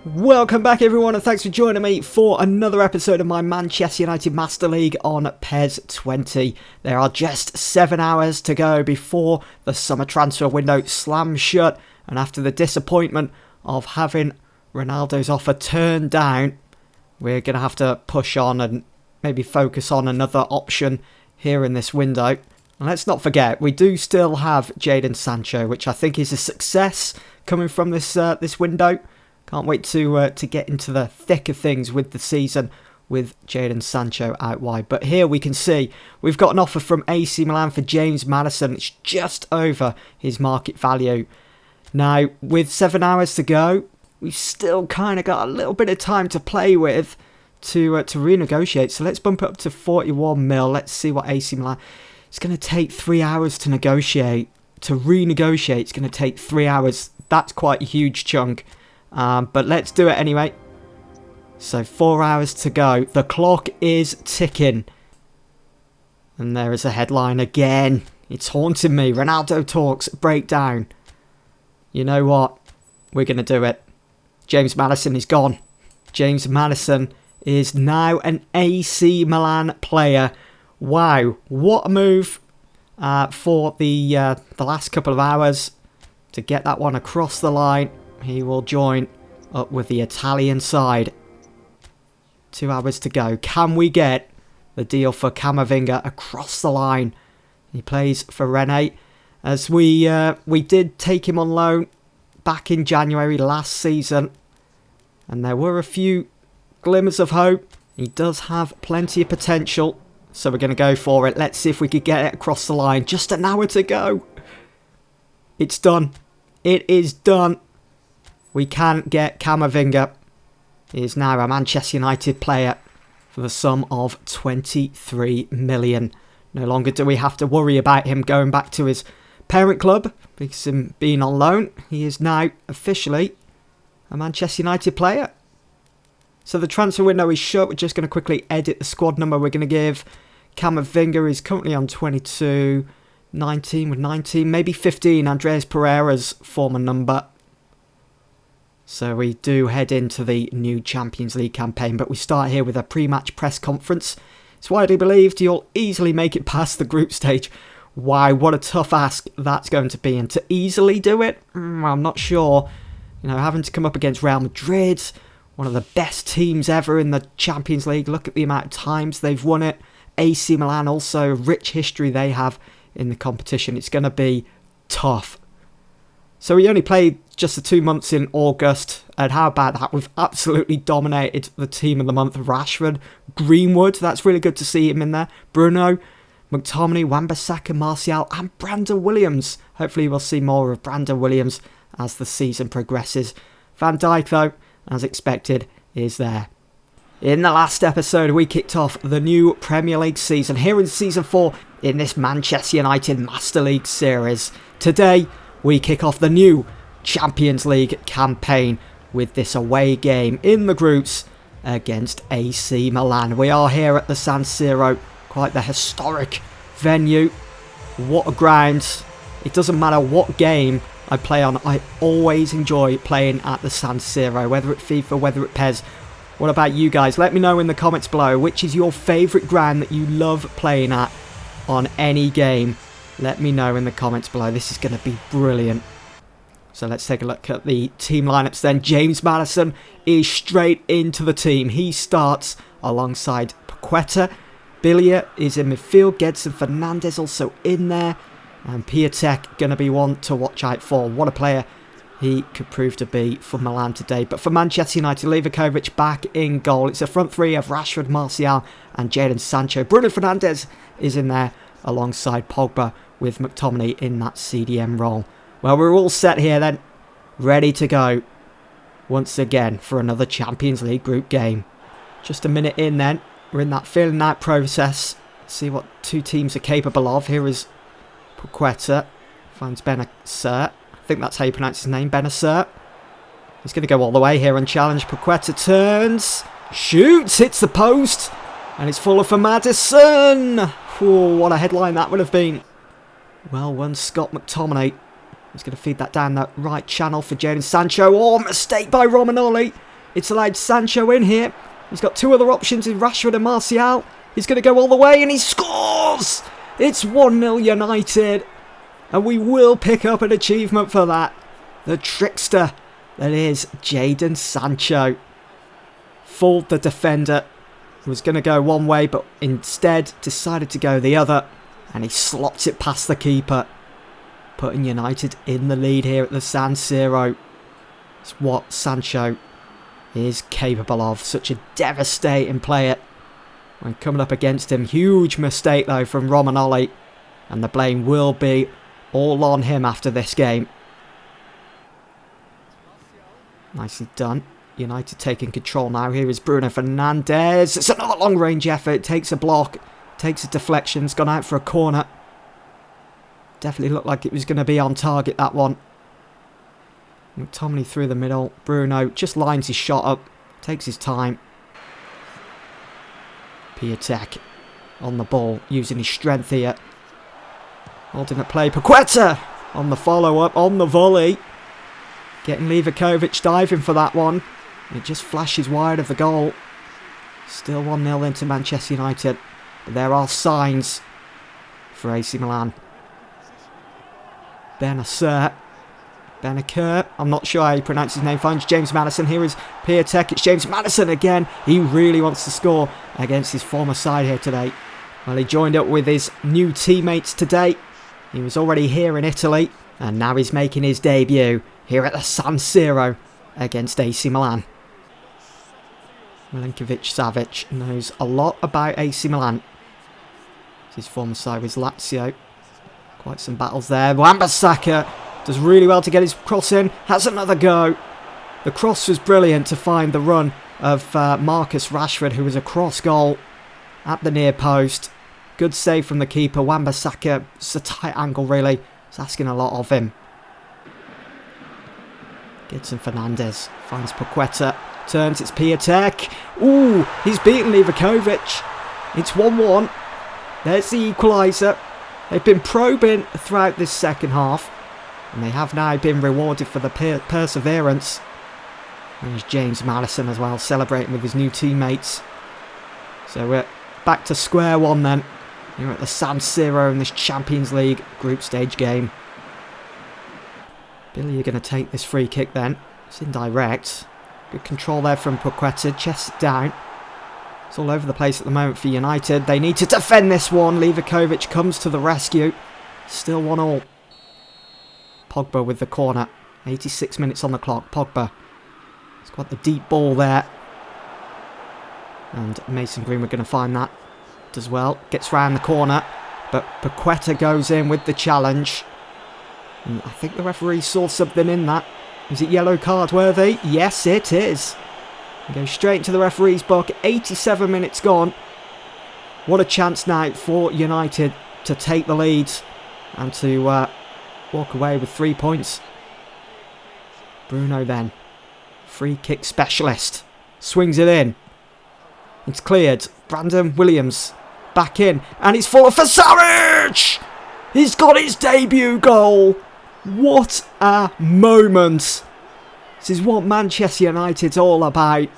Welcome back everyone, and thanks for joining me for another episode of my Manchester United Master League on PES 20. There are just 7 hours to go before the summer transfer window slams shut, and after the disappointment of having Ronaldo's offer turned down, we're going to have to push on and maybe focus on another option here in this window. And let's not forget, we do still have Jadon Sancho, which I think is a success coming from this window. Can't wait to get into the thick of things with the season with Jadon Sancho out wide. But here we can see we've got an offer from AC Milan for James Maddison. It's just over his market value. Now, with 7 hours to go, we've still kind of got a little bit of time to play with to renegotiate. So let's bump it up to 41 mil. Let's see what AC Milan... It's going to take 3 hours to negotiate. To renegotiate, it's going to take 3 hours. That's quite a huge chunk. But let's do it anyway. So 4 hours to go. The clock is ticking. And there is a headline again. It's haunting me. Ronaldo talks breakdown. You know what? We're going to do it. James Maddison is gone. James Maddison is now an AC Milan player. Wow, what a move for the last couple of hours to get that one across the line. He will join up with the Italian side. 2 hours to go. Can we get the deal for Camavinga across the line? He plays for Rennes. As we did take him on loan back in January last season. And there were a few glimmers of hope. He does have plenty of potential. So we're going to go for it. Let's see if we could get it across the line. Just an hour to go. It's done. It is done. We can get Camavinga. He is now a Manchester United player for the sum of 23 million. No longer do we have to worry about him going back to his parent club because him being on loan. He is now officially a Manchester United player. So the transfer window is shut. We're just going to quickly edit the squad number we're going to give. Camavinga is currently on 22, 19 with 19, maybe 15, Andreas Pereira's former number. So we do head into the new Champions League campaign, but we start here with a pre-match press conference. It's widely believed you'll easily make it past the group stage. Wow, what a tough ask that's going to be, and to easily do it, I'm not sure. You know, having to come up against Real Madrid, one of the best teams ever in the Champions League. Look at the amount of times they've won it. AC Milan also, rich history they have in the competition. It's going to be tough. So we only played just the 2 months in August. And how about that? We've absolutely dominated the team of the month. Rashford, Greenwood, that's really good to see him in there. Bruno, McTominay, Wan-Bissaka, Martial and Brandon Williams. Hopefully we'll see more of Brandon Williams as the season progresses. Van Dijk, though, as expected, is there. In the last episode, we kicked off the new Premier League season here in Season 4 in this Manchester United Master League series. Today, we kick off the new Champions League campaign with this away game in the groups against AC Milan. We are here at the San Siro, quite the historic venue. What a ground. It doesn't matter what game I play on, I always enjoy playing at the San Siro, whether it FIFA, whether it PES. What about you guys? Let me know in the comments below, which is your favourite ground that you love playing at on any game. Let me know in the comments below. This is going to be brilliant. So let's take a look at the team lineups then. James Maddison is straight into the team. He starts alongside Paqueta. Billier is in midfield. Gedson Fernandez also in there. And Piatek going to be one to watch out for. What a player he could prove to be for Milan today. But for Manchester United, MILINKOVIĆ back in goal. It's a front three of Rashford, Martial and Jadon Sancho. Bruno Fernandes is in there alongside Pogba with McTominay in that CDM role. Well, we're all set here then. Ready to go once again for another Champions League group game. Just a minute in then. We're in that feeling out process. See what two teams are capable of. Here is Paqueta. Finds Benacer. I think that's how you pronounce his name. Benacer. He's going to go all the way here and challenge. Paqueta turns. Shoots. Hits the post. And it's full for Maddison. Oh, what a headline that would have been. Well won, Scott McTominay. He's going to feed that down that right channel for Jadon Sancho. Oh, mistake by Romagnoli. It's allowed Sancho in here. He's got two other options in Rashford and Martial. He's going to go all the way and he scores! It's 1-0 United. And we will pick up an achievement for that. The trickster that is Jadon Sancho. Fooled the defender. Was going to go one way but instead decided to go the other. And he slots it past the keeper. Putting United in the lead here at the San Siro. It's what Sancho is capable of. Such a devastating player when coming up against him. Huge mistake though from Romagnoli. And the blame will be all on him after this game. Nicely done. United taking control now. Here is Bruno Fernandes. It's another long range effort. Takes a block. Takes a deflection. It's gone out for a corner. Definitely looked like it was going to be on target, that one. McTominay through the middle. Bruno just lines his shot up. Takes his time. Piatek on the ball. Using his strength here. Holding at play. Paqueta on the follow-up. On the volley. Getting Livakovic diving for that one. It just flashes wide of the goal. Still 1-0 into Manchester United. But there are signs for AC Milan. Benacer. I'm not sure how you pronounce his name. Finds James Maddison. Here is Piatek. It's James Maddison again. He really wants to score against his former side here today. Well, he joined up with his new teammates today. He was already here in Italy. And now he's making his debut here at the San Siro against AC Milan. MILINKOVIĆ-SAVIĆ knows a lot about AC Milan. His former side was Lazio. Quite some battles there. Wan-Bissaka does really well to get his cross in. Has another go. The cross was brilliant to find the run of Marcus Rashford, who was a cross goal at the near post. Good save from the keeper. Wan-Bissaka, it's a tight angle really. It's asking a lot of him. Gedson Fernandes finds Paqueta. Turns, it's Piatek. Ooh, he's beaten Livakovic. It's 1-1. There's the equaliser. They've been probing throughout this second half. And they have now been rewarded for the perseverance. There's James Maddison as well, celebrating with his new teammates. So we're back to square one then. Here at the San Siro in this Champions League group stage game. Billy, you're going to take this free kick then. It's indirect. Good control there from Paqueta. Chest it down. It's all over the place at the moment for United. They need to defend this one. Livakovic comes to the rescue. Still 1-1. Pogba with the corner. 86 minutes on the clock. Pogba. It's got the deep ball there. And Mason Greenwood going to find that. Does well. Gets round the corner. But Paqueta goes in with the challenge. And I think the referee saw something in that. Is it yellow card worthy? Yes, it is. He goes straight into the referee's book. 87 minutes gone. What a chance now for United to take the lead and to walk away with 3 points. Bruno then. Free kick specialist. Swings it in. It's cleared. Brandon Williams back in. And he's fallen for SERGEJ! He's got his debut goal. What a moment. This is what Manchester United's all about.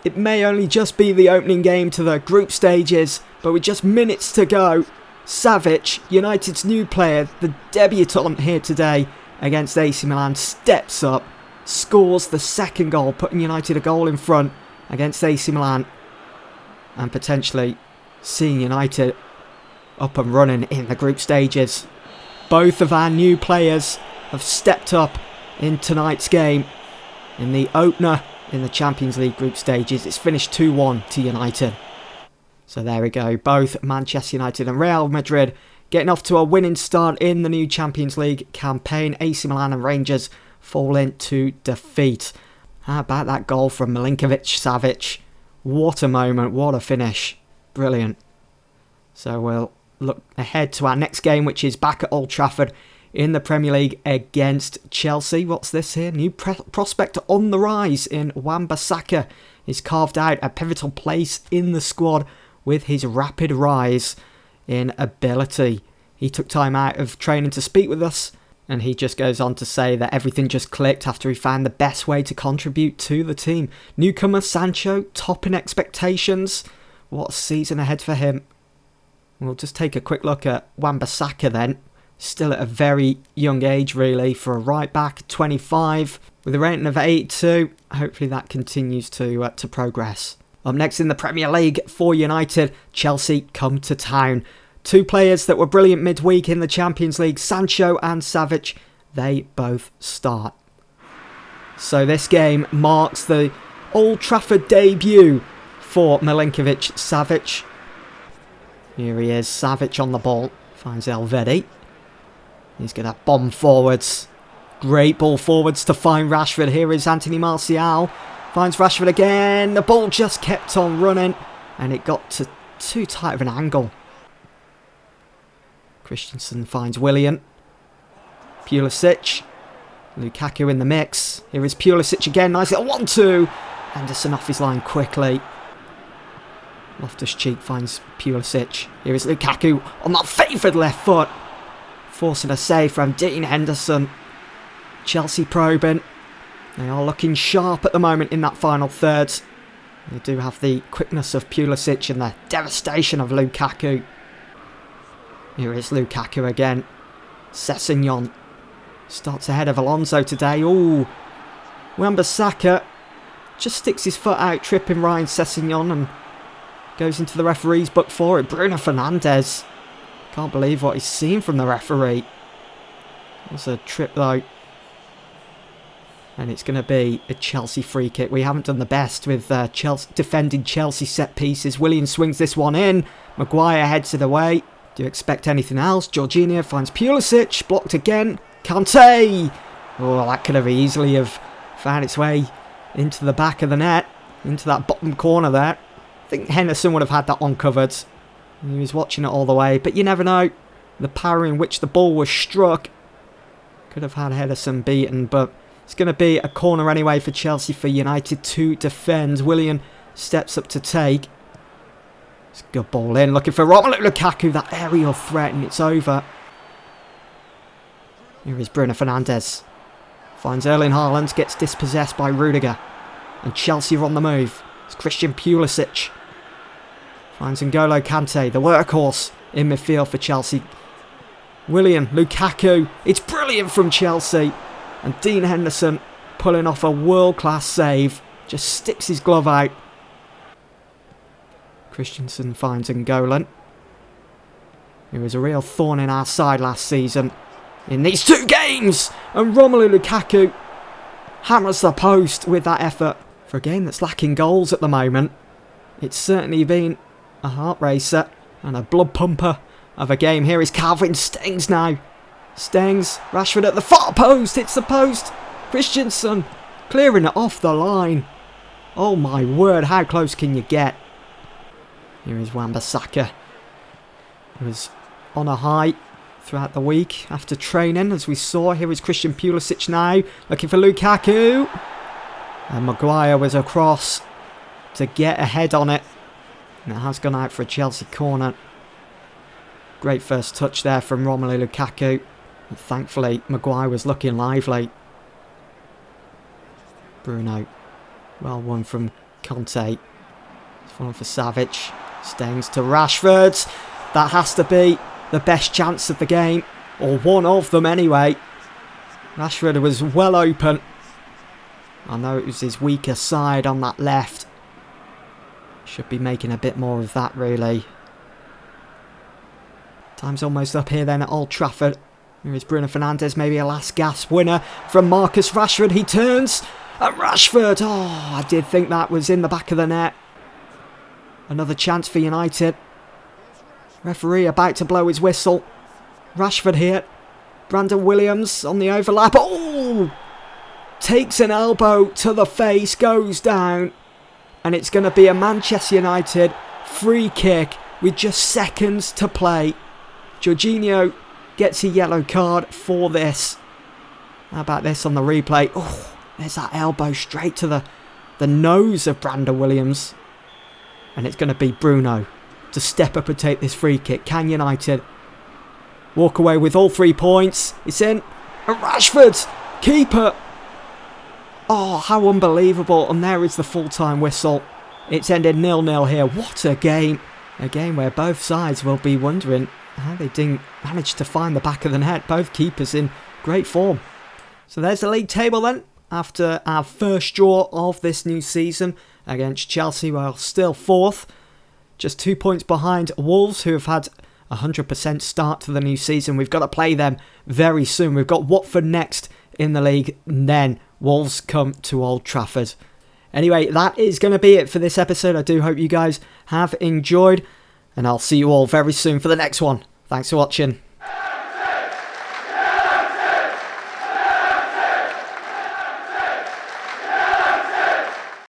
It may only just be the opening game to the group stages, but with just minutes to go, SERGEJ, United's new player, the debutant here today against AC Milan, steps up, scores the second goal, putting United a goal in front against AC Milan, and potentially seeing United up and running in the group stages. Both of our new players have stepped up in tonight's game. In the opener in the Champions League group stages, it's finished 2-1 to United. So there we go. Both Manchester United and Real Madrid getting off to a winning start in the new Champions League campaign. AC Milan and Rangers fall into defeat. How about that goal from MILINKOVIĆ-SAVIĆ? What a moment. What a finish. Brilliant. So we'll look ahead to our next game, which is back at Old Trafford in the Premier League against Chelsea. What's this here? New prospect on the rise in Wan-Bissaka. He's carved out a pivotal place in the squad with his rapid rise in ability. He took time out of training to speak with us And he just goes on to say that everything just clicked after he found the best way to contribute to the team. Newcomer Sancho, topping expectations. What a season ahead for him. We'll just take a quick look at Wan-Bissaka then. Still at a very young age, really, for a right-back, 25, with a rating of 82. Hopefully that continues to progress. Up next in the Premier League for United, Chelsea come to town. Two players that were brilliant midweek in the Champions League, Sancho and Savic, they both start. So this game marks the Old Trafford debut for MILINKOVIĆ-SAVIĆ. Here he is, Savic on the ball, finds Elvedi. He's going to bomb forwards. Great ball forwards to find Rashford. Here is Anthony Martial, finds Rashford again. The ball just kept on running and it got to too tight of an angle. Christensen finds Willian. Pulisic. Lukaku in the mix. Here is Pulisic again. Nice little 1-2. Henderson off his line quickly. Loftus-Cheek finds Pulisic. Here is Lukaku on that favoured left foot. Forcing a save from Dean Henderson. Chelsea probing. They are looking sharp at the moment in that final third. They do have the quickness of Pulisic and the devastation of Lukaku. Here is Lukaku again. Sessegnon starts ahead of Alonso today. Ooh. Wan-Bissaka just sticks his foot out, tripping Ryan Sessegnon and goes into the referee's book for it. Bruno Fernandes. Can't believe what he's seen from the referee. It was a trip though. And it's going to be a Chelsea free kick. We haven't done the best with defending Chelsea set pieces. Willian swings this one in. Maguire heads it away. Do you expect anything else? Jorginho finds Pulisic. Blocked again. Kante. Oh, that could have easily have found its way into the back of the net. Into that bottom corner there. I think Henderson would have had that one covered. He was watching it all the way. But you never know. The power in which the ball was struck could have had Henderson beaten. But it's going to be a corner anyway for Chelsea, for United to defend. Willian steps up to take. It's a good ball in, looking for Romelu Lukaku, that aerial threat, and it's over. Here is Bruno Fernandes. Finds Erling Haaland, gets dispossessed by Rudiger. And Chelsea are on the move. It's Christian Pulisic. Finds N'Golo Kante, the workhorse in midfield for Chelsea. Willian, Lukaku, it's brilliant from Chelsea. And Dean Henderson pulling off a world-class save. Just sticks his glove out. Christensen finds N'Golan. He was a real thorn in our side last season in these two games. And Romelu Lukaku hammers the post with that effort. For a game that's lacking goals at the moment, it's certainly been a heart racer and a blood pumper of a game. Here is Calvin Stengs now. Stengs, Rashford at the far post, hits the post. Christensen clearing it off the line. Oh my word, how close can you get? Here is Wan-Bissaka. He was on a high throughout the week after training, as we saw. Here is Christian Pulisic now, looking for Lukaku. And Maguire was across to get ahead on it. And it has gone out for a Chelsea corner. Great first touch there from Romelu Lukaku. And thankfully, Maguire was looking lively. Bruno. Well won from Kante. It's fallen for Savic. Stengs to Rashford. That has to be the best chance of the game. Or one of them anyway. Rashford was well open. I know it was his weaker side on that left. Should be making a bit more of that really. Time's almost up here then at Old Trafford. Here is Bruno Fernandes, maybe a last gasp winner from Marcus Rashford. He turns. And Rashford. Oh, I did think that was in the back of the net. Another chance for United. Referee about to blow his whistle. Rashford here. Brandon Williams on the overlap. Oh! Takes an elbow to the face. Goes down. And it's going to be a Manchester United free kick with just seconds to play. Jorginho gets a yellow card for this. How about this on the replay? Oh, there's that elbow straight to the nose of Brandon Williams. And it's going to be Bruno to step up and take this free kick. Can United walk away with all 3 points? It's in. And Rashford! Keeper! Oh, how unbelievable. And there is the full-time whistle. It's ended 0-0 here. What a game. A game where both sides will be wondering how they didn't manage to find the back of the net. Both keepers in great form. So there's the league table then. After our first draw of this new season against Chelsea, while still 4th. Just 2 points behind Wolves, who have had a 100% start to the new season. We've got to play them very soon. We've got Watford next in the league, and then Wolves come to Old Trafford. Anyway, that is going to be it for this episode. I do hope you guys have enjoyed, and I'll see you all very soon for the next one. Thanks for watching.